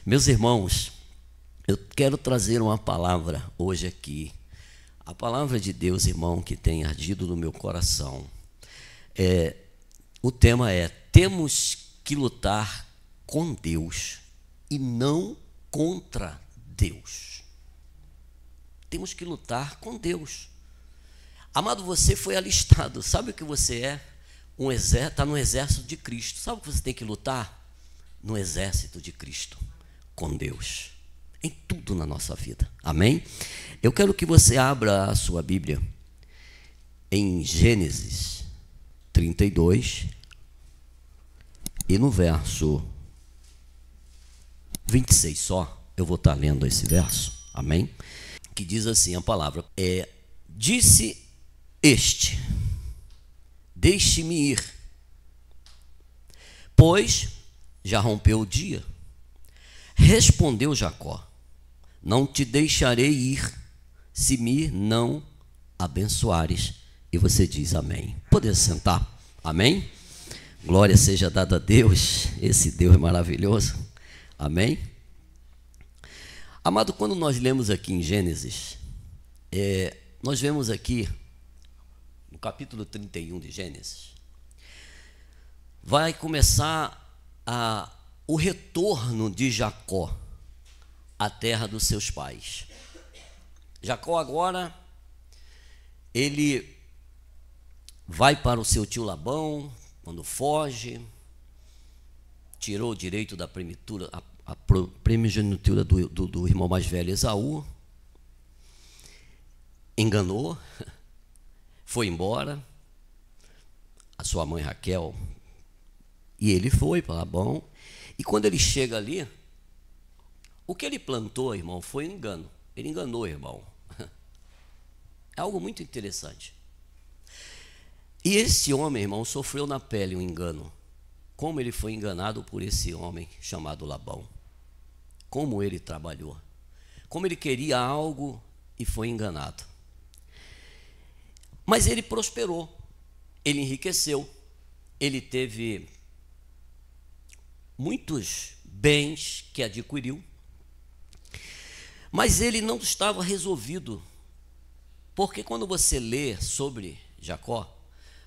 Meus irmãos, eu quero trazer uma palavra hoje aqui. A palavra de Deus, irmão, que tem ardido no meu coração. O tema é: temos que lutar com Deus e não contra Deus. Temos que lutar com Deus. Amado, você foi alistado. Sabe o que você é? Está no exército de Cristo. Sabe o que você tem que lutar? No exército de Cristo, com Deus, em tudo na nossa vida. Amém? Eu quero que você abra a sua Bíblia em Gênesis 32 e no verso 26 só, eu vou estar lendo esse verso, amém? Que diz assim a palavra: disse este: deixe-me ir, pois já rompeu o dia. Respondeu Jacó: não te deixarei ir, se me não abençoares. E você diz amém. Poder sentar, amém? Glória seja dada a Deus, esse Deus é maravilhoso, amém? Amado, quando nós lemos aqui em Gênesis, nós vemos aqui, no capítulo 31 de Gênesis, vai começar o retorno de Jacó à terra dos seus pais. Jacó agora, ele vai para o seu tio Labão, quando foge, tirou o direito da primogenitura do irmão mais velho Esaú, enganou, foi embora, a sua mãe Raquel, e ele foi para Labão. E quando ele chega ali, o que ele plantou, irmão, foi um engano. Ele enganou, irmão. É algo muito interessante. E esse homem, irmão, sofreu na pele um engano. Como ele foi enganado por esse homem chamado Labão. Como ele trabalhou. Como ele queria algo e foi enganado. Mas ele prosperou. Ele enriqueceu. Ele teve muitos bens que adquiriu. Mas ele não estava resolvido. Porque quando você lê sobre Jacó,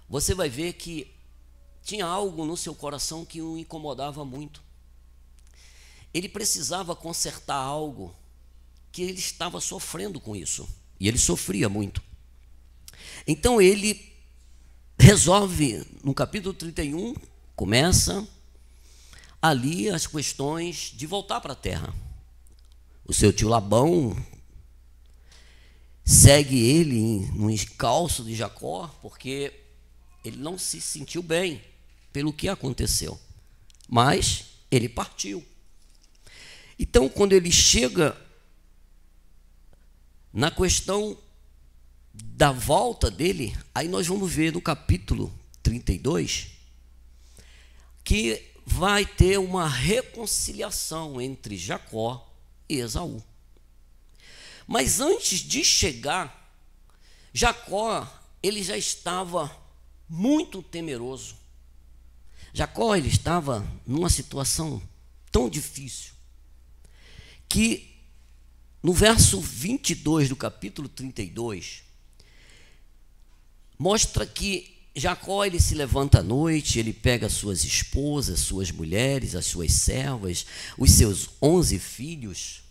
você vai ver que tinha algo no seu coração que o incomodava muito. Ele precisava consertar algo que ele estava sofrendo com isso. E ele sofria muito. Então ele resolve, no capítulo 31, começa ali as questões de voltar para a terra. O seu tio Labão segue ele no encalço de Jacó, porque ele não se sentiu bem pelo que aconteceu. Mas ele partiu. Então, quando ele chega na questão da volta dele, aí nós vamos ver no capítulo 32 que vai ter uma reconciliação entre Jacó e Esaú. Mas antes de chegar, Jacó, ele já estava muito temeroso. Jacó, ele estava numa situação tão difícil, que no verso 22 do capítulo 32, mostra que Jacó, ele se levanta à noite, ele pega suas esposas, suas mulheres, as suas servas, os seus 11 filhos,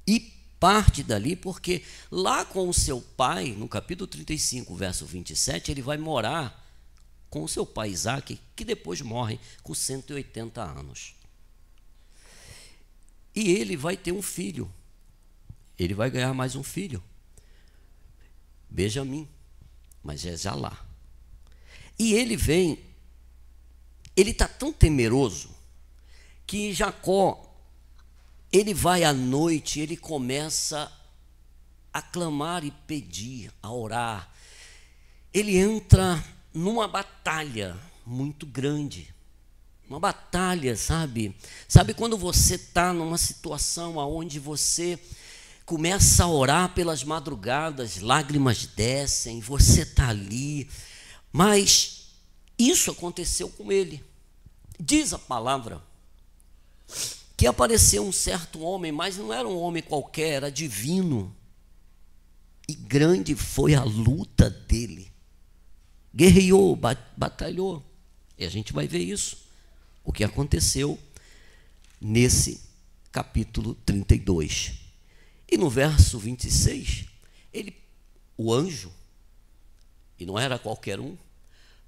e parte dali, porque lá com o seu pai, no capítulo 35, verso 27, ele vai morar com o seu pai Isaque, que depois morre com 180 anos. E ele vai ter um filho, ele vai ganhar mais um filho, Benjamim, mas é já lá. E ele vem, ele está tão temeroso, que Jacó, ele vai à noite, ele começa a clamar e pedir, a orar. Ele entra numa batalha muito grande. Uma batalha, sabe? Sabe quando você está numa situação onde você começa a orar pelas madrugadas, lágrimas descem, você está ali. Mas isso aconteceu com ele. Diz a palavra que apareceu um certo homem, mas não era um homem qualquer, era divino. E grande foi a luta dele. Guerreou, batalhou. E a gente vai ver isso, o que aconteceu nesse capítulo 32. E no verso 26, o anjo, e não era qualquer um,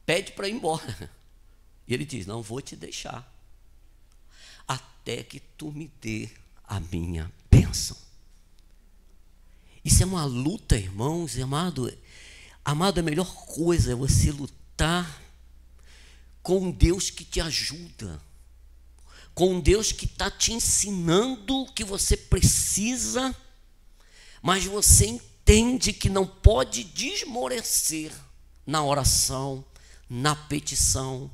pede para ir embora. E ele diz: não vou te deixar, até que tu me dê a minha bênção. Isso é uma luta, irmãos, amado. Amado, a melhor coisa é você lutar com um Deus que te ajuda, com um Deus que está te ensinando o que você precisa, mas você entende que não pode desmorecer na oração, na petição,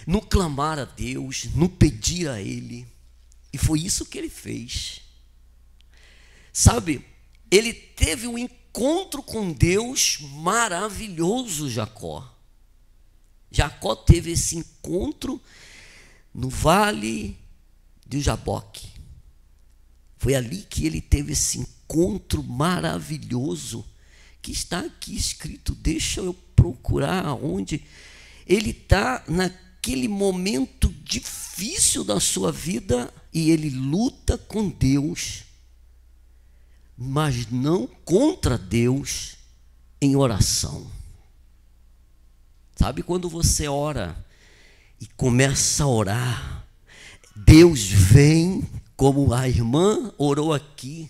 no clamar a Deus, no pedir a Ele. E foi isso que ele fez. Sabe, ele teve um encontro com Deus maravilhoso, Jacó. Jacó teve esse encontro no vale de Jaboque. Foi ali que ele teve esse encontro maravilhoso, que está aqui escrito. Deixa eu procurar onde ele está naquele momento difícil da sua vida, e ele luta com Deus, mas não contra Deus, em oração. Sabe quando você ora e começa a orar, Deus vem, como a irmã orou aqui.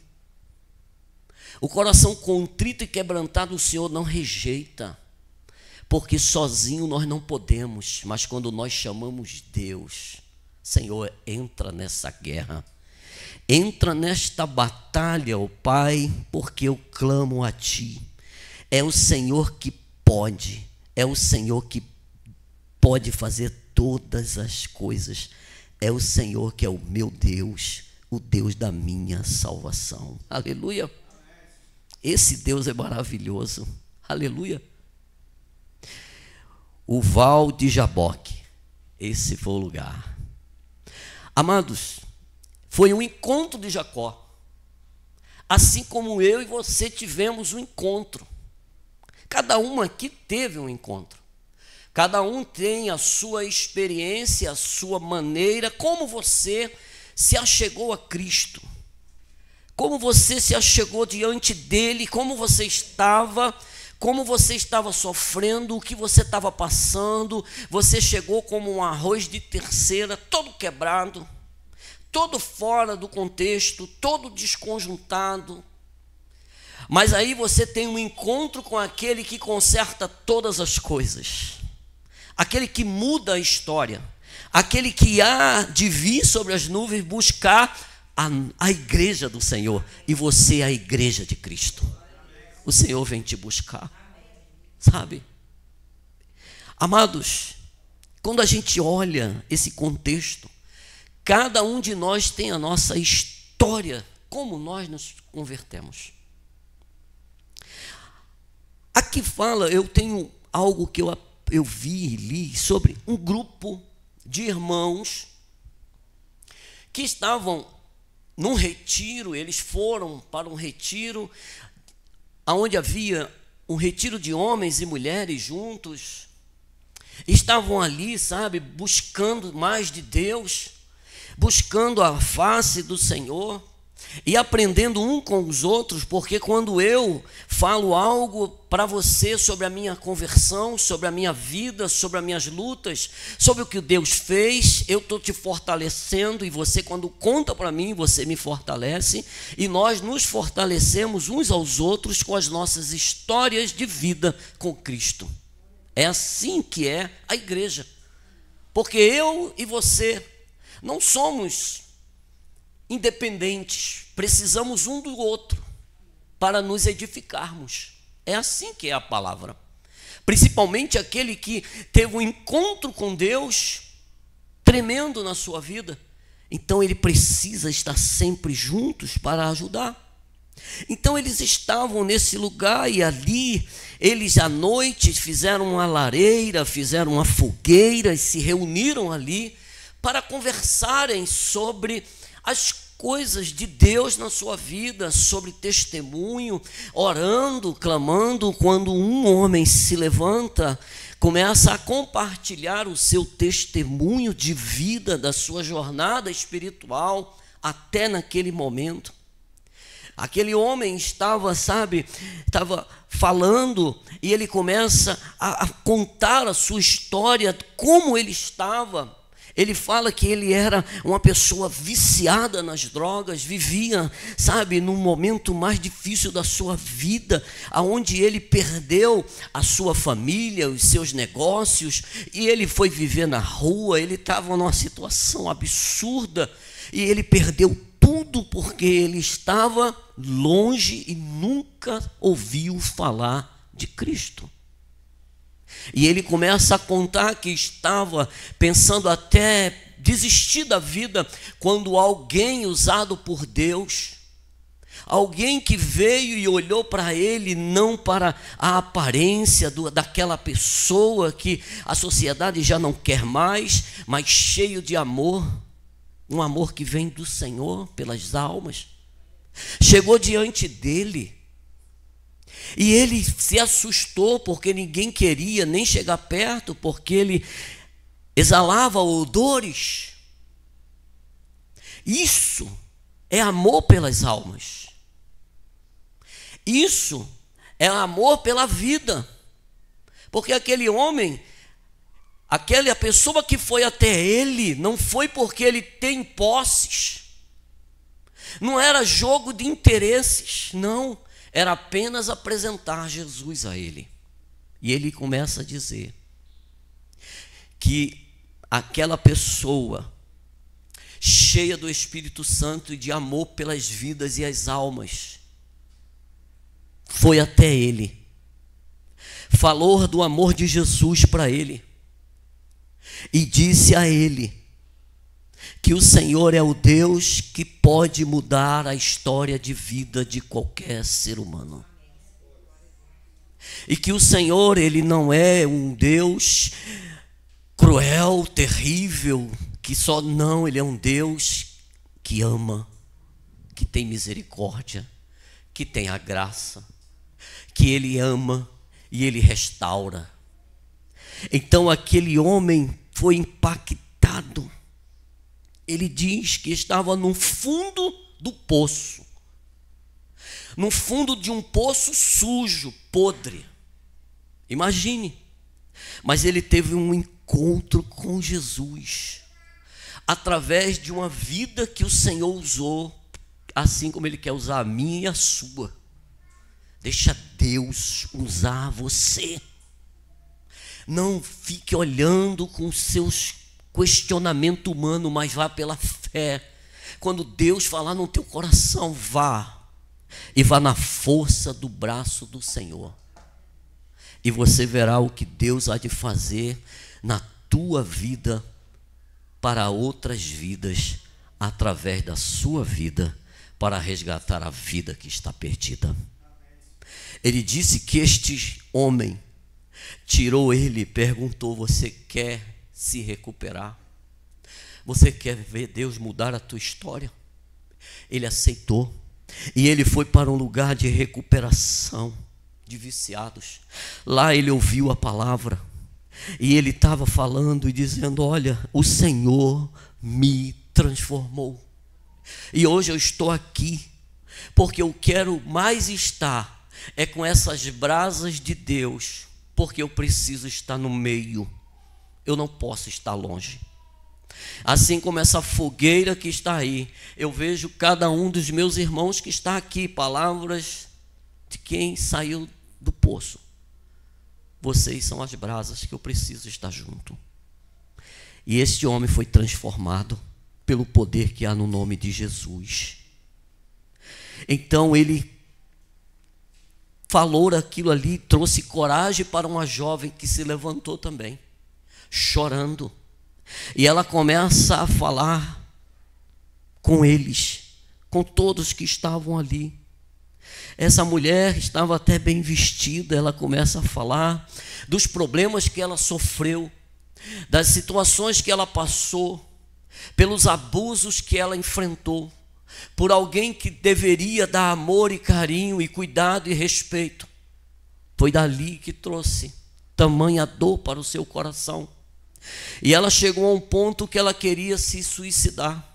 O coração contrito e quebrantado o Senhor não rejeita, porque sozinho nós não podemos, mas quando nós chamamos Deus, Senhor, entra nessa guerra, entra nesta batalha, ó Pai, porque eu clamo a Ti. É o Senhor que pode, é o Senhor que pode fazer todas as coisas. É o Senhor que é o meu Deus, o Deus da minha salvação. Aleluia. Esse Deus é maravilhoso. Aleluia. O Val de Jaboque, esse foi o lugar. Amados, foi um encontro de Jacó, assim como eu e você tivemos um encontro. Cada um aqui teve um encontro. Cada um tem a sua experiência, a sua maneira, como você se achegou a Cristo, como você se achegou diante dele, como você estava sofrendo, o que você estava passando. Você chegou como um arroz de terceira, todo quebrado, todo fora do contexto, todo desconjuntado. Mas aí você tem um encontro com aquele que conserta todas as coisas, aquele que muda a história, aquele que há de vir sobre as nuvens buscar a igreja do Senhor. E você é a igreja de Cristo. O Senhor vem te buscar, sabe? Amados, quando a gente olha esse contexto, cada um de nós tem a nossa história, como nós nos convertemos. Aqui fala, eu tenho algo que eu vi e li sobre um grupo de irmãos que estavam num retiro. Eles foram para um retiro onde havia um retiro de homens e mulheres juntos. Estavam ali, sabe, buscando mais de Deus, buscando a face do Senhor e aprendendo um com os outros, porque quando eu falo algo para você sobre a minha conversão, sobre a minha vida, sobre as minhas lutas, sobre o que Deus fez, eu estou te fortalecendo, e você, quando conta para mim, você me fortalece, e nós nos fortalecemos uns aos outros com as nossas histórias de vida com Cristo. É assim que é a igreja, porque eu e você não somos independentes, precisamos um do outro para nos edificarmos. É assim que é a palavra. Principalmente aquele que teve um encontro com Deus tremendo na sua vida, então ele precisa estar sempre juntos para ajudar. Então eles estavam nesse lugar, e ali eles à noite fizeram uma lareira, fizeram uma fogueira e se reuniram ali para conversarem sobre as coisas de Deus na sua vida, sobre testemunho, orando, clamando. Quando um homem se levanta, começa a compartilhar o seu testemunho de vida, da sua jornada espiritual, até naquele momento. Aquele homem estava falando, e ele começa a contar a sua história, como ele estava. Ele fala que ele era uma pessoa viciada nas drogas, vivia, num momento mais difícil da sua vida, aonde ele perdeu a sua família, os seus negócios, e ele foi viver na rua. Ele estava numa situação absurda, e ele perdeu tudo porque ele estava longe e nunca ouviu falar de Cristo. E ele começa a contar que estava pensando até desistir da vida, quando alguém usado por Deus, alguém que veio e olhou para ele, não para a aparência daquela pessoa que a sociedade já não quer mais, mas cheio de amor, um amor que vem do Senhor pelas almas, chegou diante dele. E ele se assustou, porque ninguém queria nem chegar perto, porque ele exalava odores. Isso é amor pelas almas. Isso é amor pela vida. Porque aquele homem, aquela pessoa que foi até ele, não foi porque ele tem posses, não era jogo de interesses, não. Era apenas apresentar Jesus a ele. E ele começa a dizer que aquela pessoa, cheia do Espírito Santo e de amor pelas vidas e as almas, foi até ele, falou do amor de Jesus para ele, e disse a ele que o Senhor é o Deus que pode mudar a história de vida de qualquer ser humano. E que o Senhor, ele não é um Deus cruel, terrível, que só não, ele é um Deus que ama, que tem misericórdia, que tem a graça, que ele ama e ele restaura. Então aquele homem foi impactado. Ele diz que estava no fundo do poço, no fundo de um poço sujo, podre. Imagine. Mas ele teve um encontro com Jesus, através de uma vida que o Senhor usou, assim como ele quer usar a minha e a sua. Deixa Deus usar você. Não fique olhando com seus questionamento humano, mas vá pela fé. Quando Deus falar no teu coração, vá. E vá na força do braço do Senhor. E você verá o que Deus há de fazer na tua vida, para outras vidas, através da sua vida, para resgatar a vida que está perdida. Ele disse que este homem tirou ele e perguntou: você quer se recuperar? Você quer ver Deus mudar a tua história? Ele aceitou, e ele foi para um lugar de recuperação de viciados. Lá ele ouviu a palavra, e ele estava falando e dizendo: olha, o Senhor me transformou, e hoje eu estou aqui porque eu quero mais estar com essas brasas de Deus, porque eu preciso estar no meio. Eu não posso estar longe. Assim como essa fogueira que está aí, eu vejo cada um dos meus irmãos que está aqui, palavras de quem saiu do poço. Vocês são as brasas que eu preciso estar junto. E este homem foi transformado pelo poder que há no nome de Jesus. Então ele falou aquilo ali, trouxe coragem para uma jovem que se levantou também, chorando. E ela começa a falar com eles, com todos que estavam ali. Essa mulher estava até bem vestida. Ela começa a falar dos problemas que ela sofreu, das situações que ela passou. pelos abusos que ela enfrentou, por alguém que deveria dar amor e carinho e cuidado e respeito. Foi dali que trouxe tamanha dor para o seu coração. E ela chegou a um ponto que ela queria se suicidar,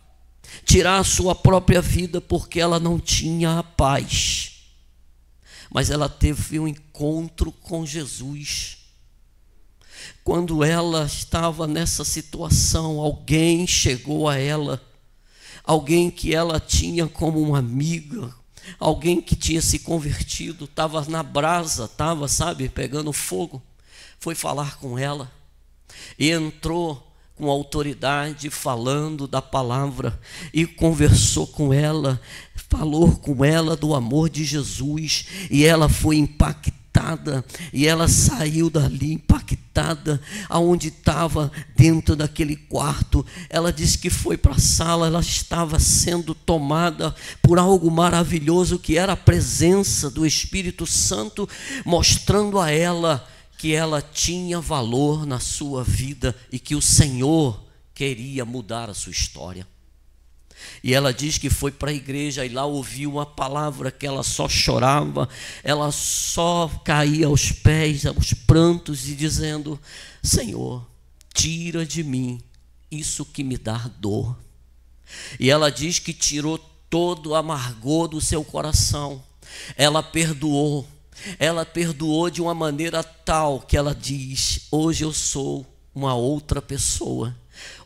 tirar a sua própria vida, porque ela não tinha a paz. Mas ela teve um encontro com Jesus. Quando ela estava nessa situação, alguém chegou a ela, alguém que ela tinha como uma amiga, alguém que tinha se convertido, estava na brasa, estava, pegando fogo, foi falar com ela e entrou com autoridade, falando da palavra, e conversou com ela, falou com ela do amor de Jesus, e ela foi impactada, e ela saiu dali impactada, aonde estava, dentro daquele quarto. Ela disse que foi para a sala, ela estava sendo tomada por algo maravilhoso, que era a presença do Espírito Santo, mostrando a ela que ela tinha valor na sua vida e que o Senhor queria mudar a sua história. E ela diz que foi para a igreja e lá ouviu uma palavra que ela só chorava, ela só caía aos pés, aos prantos, e dizendo: Senhor, tira de mim isso que me dá dor. E ela diz que tirou todo o amargor do seu coração. Ela perdoou de uma maneira tal que ela diz: hoje eu sou uma outra pessoa,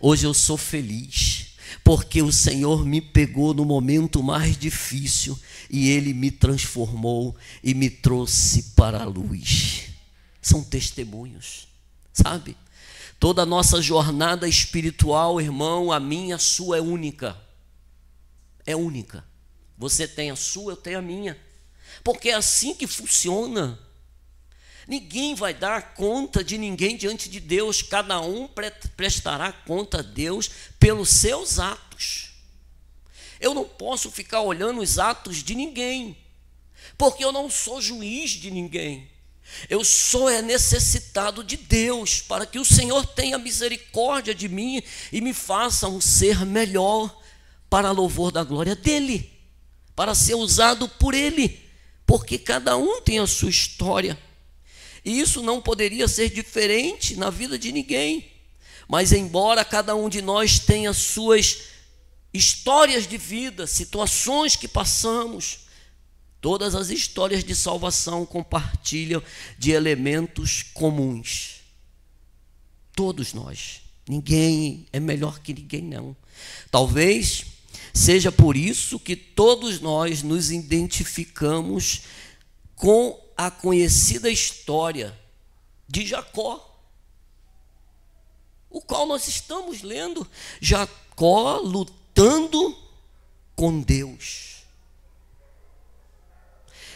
hoje eu sou feliz, porque o Senhor me pegou no momento mais difícil e Ele me transformou e me trouxe para a luz. São testemunhos, sabe? Toda a nossa jornada espiritual, irmão, a minha, a sua, é única. É única. Você tem a sua, eu tenho a minha. Porque é assim que funciona. Ninguém vai dar conta de ninguém diante de Deus. Cada um prestará conta a Deus pelos seus atos. Eu não posso ficar olhando os atos de ninguém, porque eu não sou juiz de ninguém. Eu sou necessitado de Deus, para que o Senhor tenha misericórdia de mim e me faça um ser melhor, para louvor da glória dEle, para ser usado por Ele. Porque cada um tem a sua história, e isso não poderia ser diferente na vida de ninguém. Mas embora cada um de nós tenha suas histórias de vida, situações que passamos, todas as histórias de salvação compartilham de elementos comuns. Todos nós, ninguém é melhor que ninguém, não. Talvez seja por isso que todos nós nos identificamos com a conhecida história de Jacó, o qual nós estamos lendo. Jacó lutando com Deus.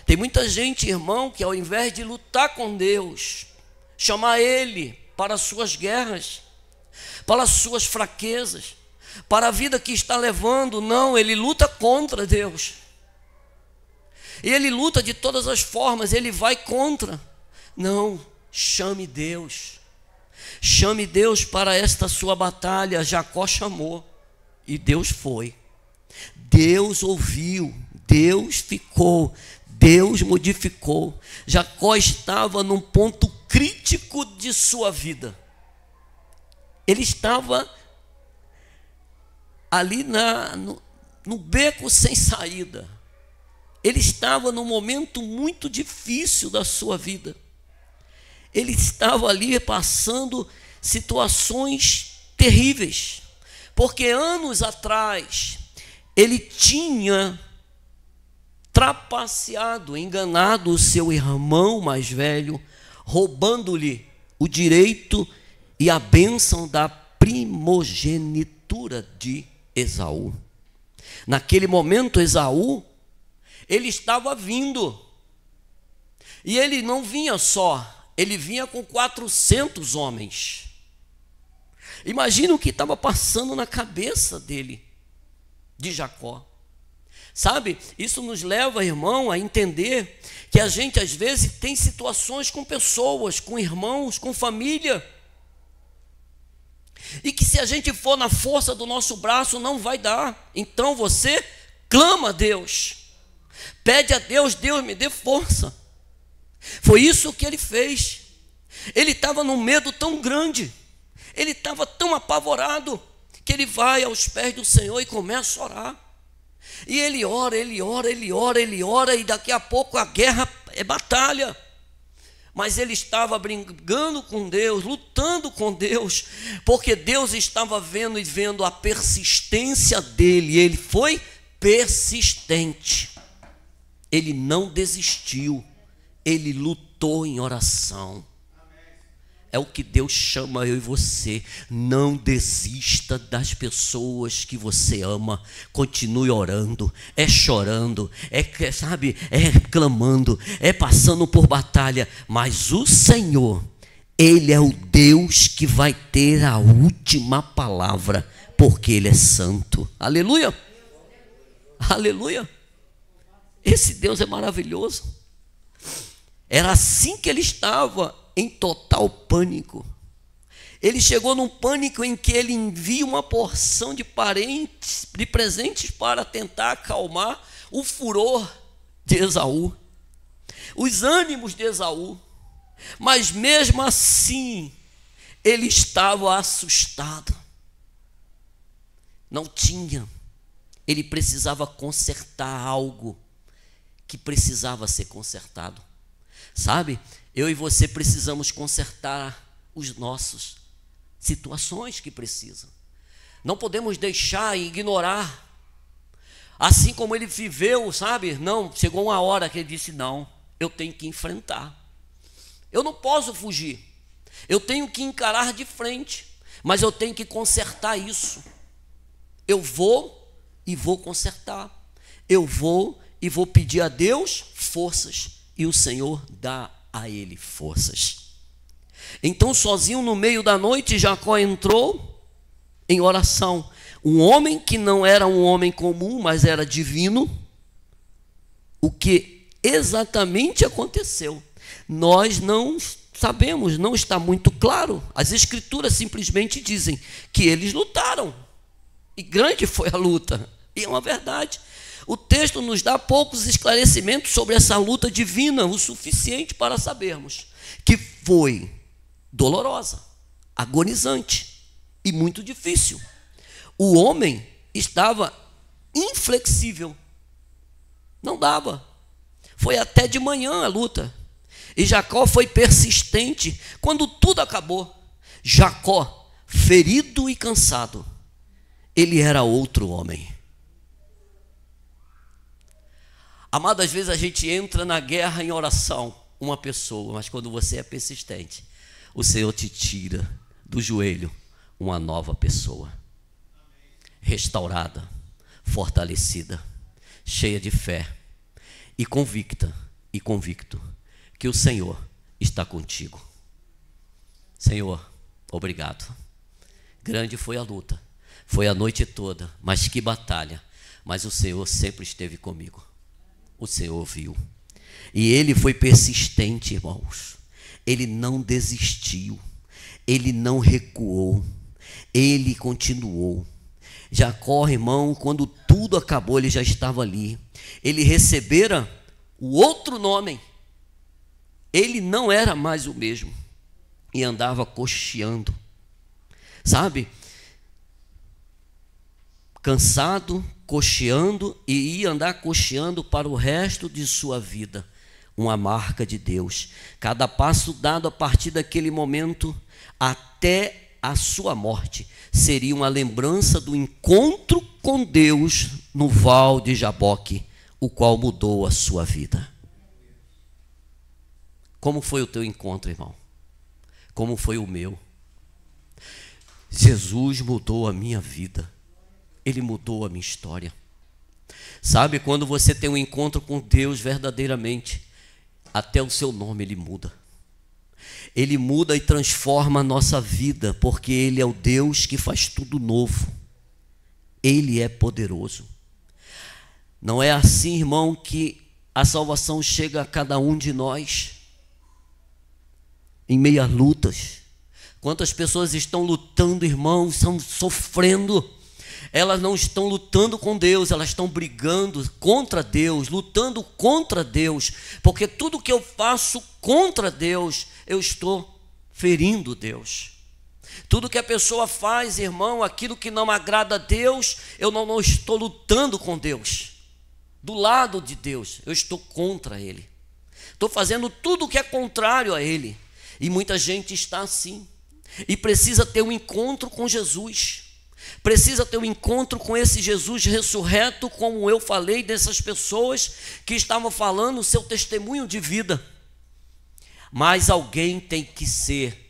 Tem muita gente, irmão, que ao invés de lutar com Deus, chamar Ele para as suas guerras, para as suas fraquezas, para a vida que está levando, não, ele luta contra Deus. E ele luta de todas as formas, ele vai contra. Não, chame Deus. Chame Deus para esta sua batalha. Jacó chamou e Deus foi. Deus ouviu, Deus ficou, Deus modificou. Jacó estava num ponto crítico de sua vida. Ele estava ali no beco sem saída. Ele estava num momento muito difícil da sua vida. Ele estava ali passando situações terríveis, porque anos atrás ele tinha trapaceado, enganado o seu irmão mais velho, roubando-lhe o direito e a bênção da primogenitura de Esaú. Naquele momento, Esaú, ele estava vindo, e ele não vinha só, ele vinha com 400 homens. Imagina o que estava passando na cabeça dele, de Jacó. Sabe, isso nos leva, irmão, a entender que a gente às vezes tem situações com pessoas, com irmãos, com família, e que se a gente for na força do nosso braço não vai dar. Então você clama a Deus, pede a Deus: Deus, me dê força. Foi isso que ele fez. Ele estava num medo tão grande, ele estava tão apavorado, que ele vai aos pés do Senhor e começa a orar. E ele ora, ele ora, ele ora, ele ora, e daqui a pouco a guerra é batalha. Mas ele estava brigando com Deus, lutando com Deus, porque Deus estava vendo e vendo a persistência dele, e ele foi persistente. Ele não desistiu, ele lutou em oração. É o que Deus chama eu e você. Não desista das pessoas que você ama. Continue orando, chorando, sabe, clamando, passando por batalha. Mas o Senhor, Ele é o Deus que vai ter a última palavra, porque Ele é santo. Aleluia, aleluia. Esse Deus é maravilhoso. Era assim que ele estava, em total pânico. Ele chegou num pânico em que ele envia uma porção de presentes para tentar acalmar o furor de Esaú, os ânimos de Esaú. Mas mesmo assim, ele estava assustado. Não tinha. Ele precisava consertar algo que precisava ser consertado. Sabe, eu e você precisamos consertar os nossos situações que precisam. Não podemos deixar e ignorar. Assim como ele viveu, sabe? Não, chegou uma hora que ele disse: não, eu tenho que enfrentar. Eu não posso fugir. Eu tenho que encarar de frente, mas eu tenho que consertar isso. Eu vou e vou consertar. Eu vou e vou pedir a Deus forças, e o Senhor dá a ele forças. Então, sozinho no meio da noite, Jacó entrou em oração. Um homem que não era um homem comum, mas era divino. O que exatamente aconteceu, nós não sabemos, não está muito claro. As escrituras simplesmente dizem que eles lutaram, e grande foi a luta, e é uma verdade. O texto nos dá poucos esclarecimentos sobre essa luta divina, o suficiente para sabermos que foi dolorosa, agonizante e muito difícil. O homem estava inflexível, não dava. Foi até de manhã a luta, e Jacó foi persistente. Quando tudo acabou, Jacó, ferido e cansado, ele era outro homem. Amado, às vezes a gente entra na guerra em oração, uma pessoa, mas quando você é persistente, o Senhor te tira do joelho uma nova pessoa, restaurada, fortalecida, cheia de fé e convicta e convicto que o Senhor está contigo. Senhor, obrigado. Grande foi a luta, foi a noite toda, mas que batalha, mas o Senhor sempre esteve comigo. O Senhor viu, e ele foi persistente, irmãos. Ele não desistiu, ele não recuou, ele continuou. Jacó, irmão, quando tudo acabou, ele já estava ali. Ele recebera o outro nome. Ele não era mais o mesmo e andava cocheando, sabe? Cansado, cocheando, e ia andar cocheando para o resto de sua vida. Uma marca de Deus. Cada passo dado a partir daquele momento até a sua morte seria uma lembrança do encontro com Deus no val de Jaboque, o qual mudou a sua vida. Como foi o teu encontro, irmão? Como foi o meu? Jesus mudou a minha vida. Ele mudou a minha história. Sabe, quando você tem um encontro com Deus verdadeiramente, até o seu nome ele muda. Ele muda e transforma a nossa vida, porque Ele é o Deus que faz tudo novo. Ele é poderoso. Não é assim, irmão, que a salvação chega a cada um de nós em meio a lutas. Quantas pessoas estão lutando, irmãos, estão sofrendo. Elas não estão lutando com Deus, elas estão brigando contra Deus, lutando contra Deus, porque tudo que eu faço contra Deus, eu estou ferindo Deus. Tudo que a pessoa faz, irmão, aquilo que não agrada a Deus, eu não estou lutando com Deus. Do lado de Deus, eu estou contra Ele. Estou fazendo tudo o que é contrário a Ele. E muita gente está assim. E precisa ter um encontro com Jesus. Precisa ter um encontro com esse Jesus ressurreto, como eu falei dessas pessoas que estavam falando o seu testemunho de vida. Mas alguém tem que ser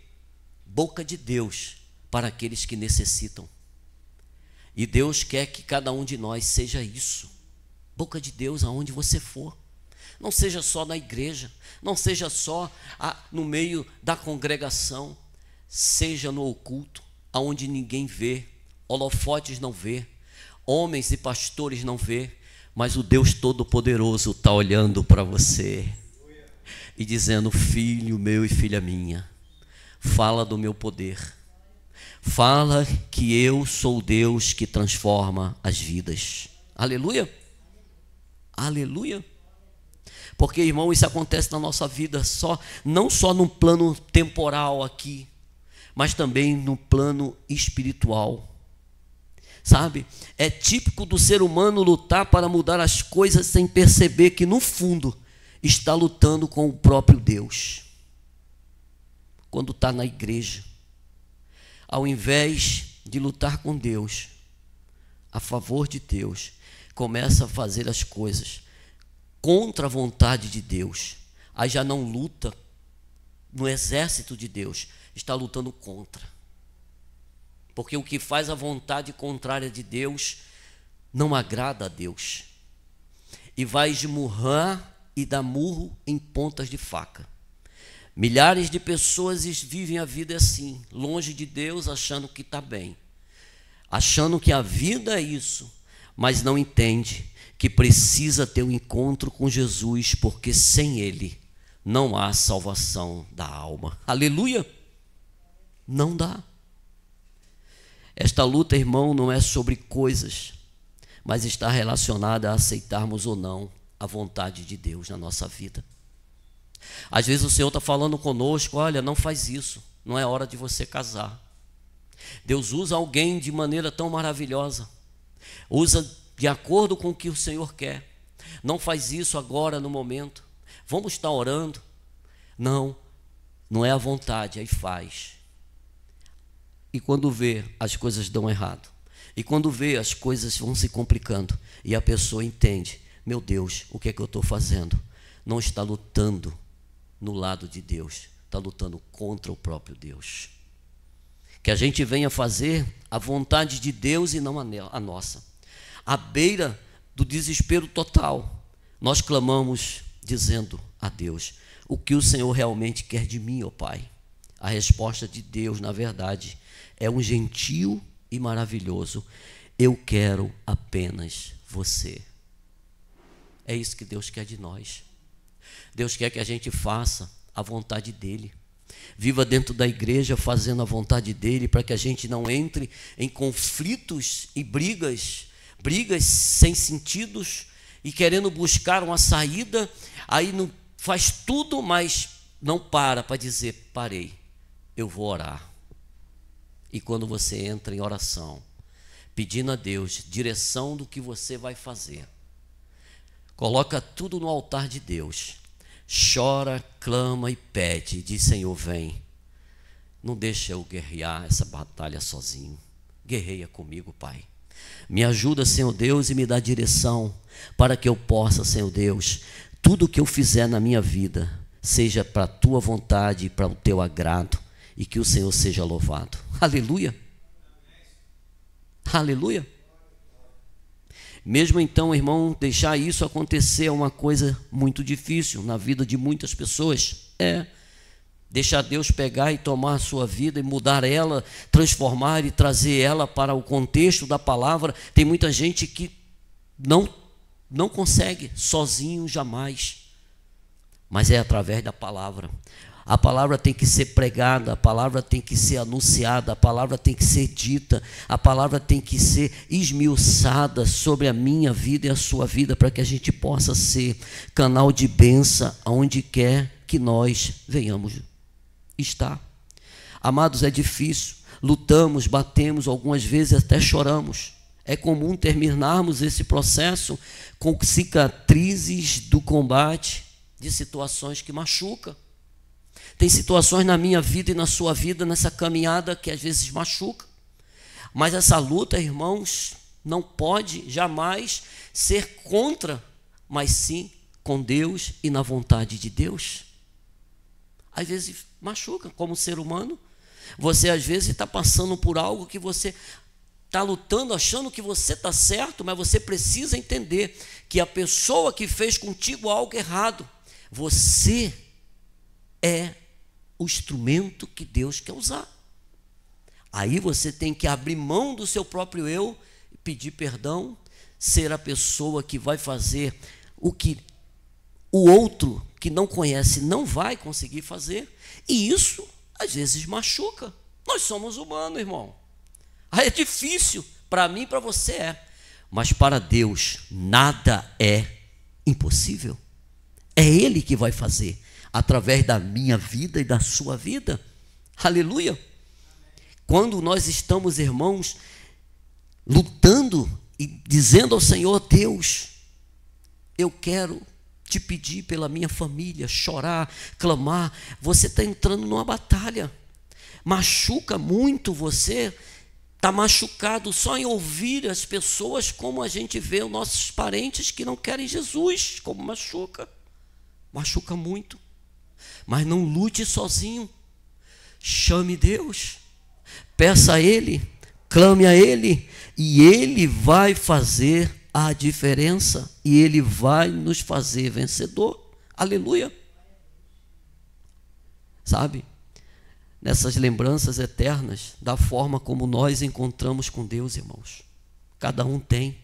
boca de Deus para aqueles que necessitam. E Deus quer que cada um de nós seja isso. Boca de Deus aonde você for. Não seja só na igreja, não seja só no meio da congregação, seja no oculto, aonde ninguém vê, holofotes não vê, homens e pastores não vê, mas o Deus Todo-Poderoso está olhando para você e dizendo: filho meu e filha minha, fala do meu poder, fala que eu sou o Deus que transforma as vidas. Aleluia, aleluia. Porque, irmão, isso acontece na nossa vida não só no plano temporal aqui, mas também no plano espiritual. Sabe? É típico do ser humano lutar para mudar as coisas sem perceber que, no fundo, está lutando com o próprio Deus. Quando está na igreja, ao invés de lutar com Deus, a favor de Deus, começa a fazer as coisas contra a vontade de Deus. Aí já não luta no exército de Deus, está lutando contra. Porque o que faz a vontade contrária de Deus não agrada a Deus. E vai esmurrar e dar murro em pontas de faca. Milhares de pessoas vivem a vida assim, longe de Deus, achando que está bem. Achando que a vida é isso, mas não entende que precisa ter um encontro com Jesus, porque sem Ele não há salvação da alma. Aleluia! Não dá. Esta luta, irmão, não é sobre coisas, mas está relacionada a aceitarmos ou não a vontade de Deus na nossa vida. Às vezes o Senhor está falando conosco: olha, não faz isso, não é hora de você casar. Deus usa alguém de maneira tão maravilhosa, usa de acordo com o que o Senhor quer. Não faz isso agora no momento, vamos estar orando. Não é a vontade, aí faz. E quando vê, as coisas dão errado. E quando vê, as coisas vão se complicando. E a pessoa entende: meu Deus, o que é que eu estou fazendo? Não está lutando no lado de Deus, está lutando contra o próprio Deus. Que a gente venha fazer a vontade de Deus e não a nossa. À beira do desespero total, nós clamamos dizendo a Deus: o que o Senhor realmente quer de mim, ó Pai? A resposta de Deus, na verdade, é um gentil e maravilhoso: eu quero apenas você. É isso que Deus quer de nós. Deus quer que a gente faça a vontade dEle. Viva dentro da igreja fazendo a vontade dEle, para que a gente não entre em conflitos e brigas sem sentidos, e querendo buscar uma saída, aí não faz tudo, mas não para dizer: parei, eu vou orar. E quando você entra em oração, pedindo a Deus direção do que você vai fazer, coloca tudo no altar de Deus, chora, clama e pede, diz: Senhor, vem, não deixa eu guerrear essa batalha sozinho, guerreia comigo, Pai. Me ajuda, Senhor Deus, e me dá direção, para que eu possa, Senhor Deus, tudo o que eu fizer na minha vida, seja para a Tua vontade e para o Teu agrado, e que o Senhor seja louvado. Aleluia! Aleluia! Mesmo então, irmão, deixar isso acontecer é uma coisa muito difícil na vida de muitas pessoas. Deixar Deus pegar e tomar a sua vida e mudar ela, transformar e trazer ela para o contexto da palavra. Tem muita gente que não consegue sozinho jamais, mas é através da palavra. A palavra tem que ser pregada, a palavra tem que ser anunciada, a palavra tem que ser dita, a palavra tem que ser esmiuçada sobre a minha vida e a sua vida, para que a gente possa ser canal de bênção aonde quer que nós venhamos estar. Amados, é difícil, lutamos, batemos, algumas vezes até choramos. É comum terminarmos esse processo com cicatrizes do combate, de situações que machucam. Tem situações na minha vida e na sua vida, nessa caminhada, que às vezes machuca. Mas essa luta, irmãos, não pode jamais ser contra, mas sim com Deus e na vontade de Deus. Às vezes machuca, como ser humano. Você às vezes está passando por algo que você está lutando, achando que você está certo, mas você precisa entender que a pessoa que fez contigo algo errado, você é o instrumento que Deus quer usar. Aí você tem que abrir mão do seu próprio eu, pedir perdão, ser a pessoa que vai fazer o que o outro que não conhece não vai conseguir fazer, e isso às vezes machuca. Nós somos humanos, irmão. É difícil, para mim e para você é, mas para Deus nada é impossível. É Ele que vai fazer, através da minha vida e da sua vida. Aleluia. Quando nós estamos, irmãos, lutando e dizendo ao Senhor: Deus, eu quero te pedir pela minha família, chorar, clamar, você está entrando numa batalha, machuca muito você, está machucado só em ouvir as pessoas, como a gente vê os nossos parentes que não querem Jesus, como machuca muito. Mas não lute sozinho, chame Deus, peça a Ele, clame a Ele, e Ele vai fazer a diferença, e Ele vai nos fazer vencedor. Aleluia. Sabe, nessas lembranças eternas da forma como nós encontramos com Deus, irmãos, cada um tem,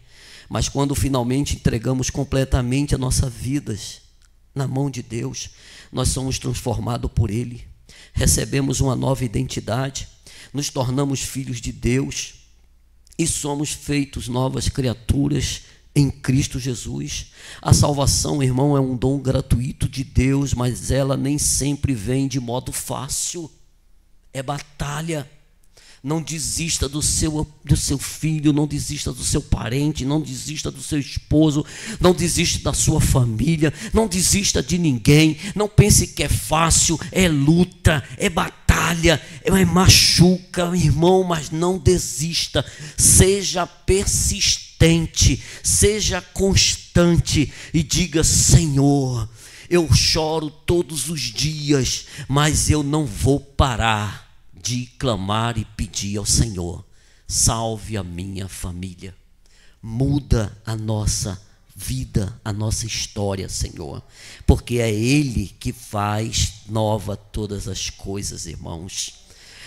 mas quando finalmente entregamos completamente a nossas vidas na mão de Deus, nós somos transformados por Ele, recebemos uma nova identidade, nos tornamos filhos de Deus e somos feitos novas criaturas em Cristo Jesus. A salvação, irmão, é um dom gratuito de Deus, mas ela nem sempre vem de modo fácil, é batalha. Não desista do seu filho, não desista do seu parente, não desista do seu esposo, não desista da sua família, não desista de ninguém. Não pense que é fácil, é luta, é batalha, é machuca, irmão, mas não desista. Seja persistente, seja constante e diga: Senhor, eu choro todos os dias, mas eu não vou parar de clamar e pedir ao Senhor: salve a minha família, muda a nossa vida, a nossa história, Senhor, porque é Ele que faz nova todas as coisas, irmãos.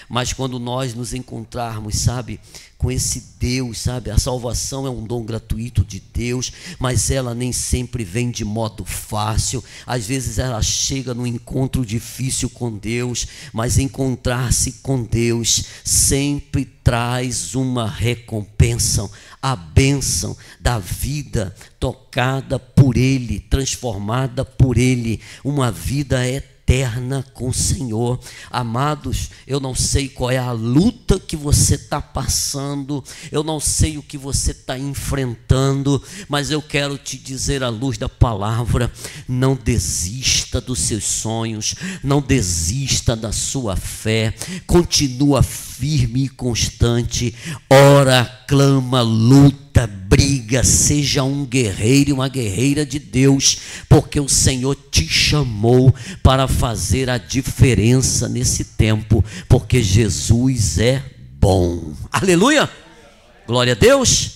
Mas quando nós nos encontrarmos, sabe, com esse Deus, sabe, a salvação é um dom gratuito de Deus, mas ela nem sempre vem de modo fácil. Às vezes ela chega num encontro difícil com Deus, mas encontrar-se com Deus sempre traz uma recompensa, a bênção da vida tocada por Ele, transformada por Ele, uma vida eterna com o Senhor. Amados, eu não sei qual é a luta que você está passando, eu não sei o que você está enfrentando, mas eu quero te dizer à luz da palavra: não desista dos seus sonhos, não desista da sua fé, continua firme e constante, ora, clama, luta, briga, seja um guerreiro e uma guerreira de Deus, porque o Senhor te chamou para fazer a diferença nesse tempo, porque Jesus é bom. Aleluia! Glória a Deus!